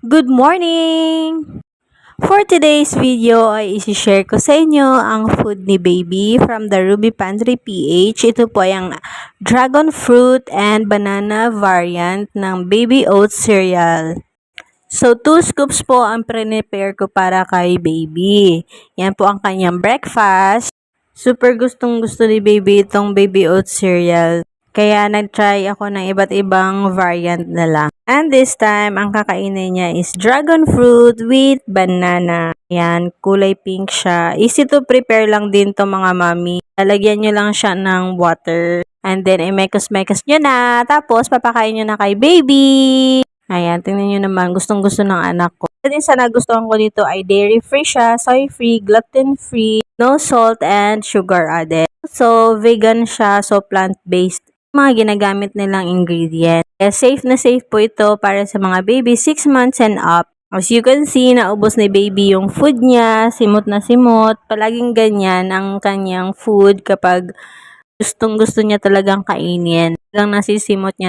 Good morning! For today's video ay isi-share ko sa inyo ang food ni baby from the Ruby Pantry PH. Ito po ay ang dragon fruit and banana variant ng baby oats cereal. So, 2 scoops po ang prepare ko para kay baby. Yan po ang kanyang breakfast. Super gustong gusto ni baby itong baby oats cereal. Kaya nag-try ako ng iba't ibang variant na lang. And this time, ang kakainin niya is dragon fruit with banana. Yan, kulay pink siya. Easy to prepare lang din to mga mami. Lalagyan nyo lang siya ng water. And then, imekos-mekos nyo na. Tapos, papakain nyo na kay baby. Ayan, tingnan nyo naman. Gustong-gusto ng anak ko. At din sa nagustuhan ko dito ay dairy-free siya, soy-free, gluten-free, no salt and sugar added. So, vegan siya, so plant-based mga ginagamit nilang ingredient. Kaya safe na safe po ito para sa mga baby 6 months and up. As you can see, naubos ni baby yung food niya, simot na simot. Palaging ganyan ang kanyang food kapag gustong gusto niya talagang kainin. Talagang nasisimot niya.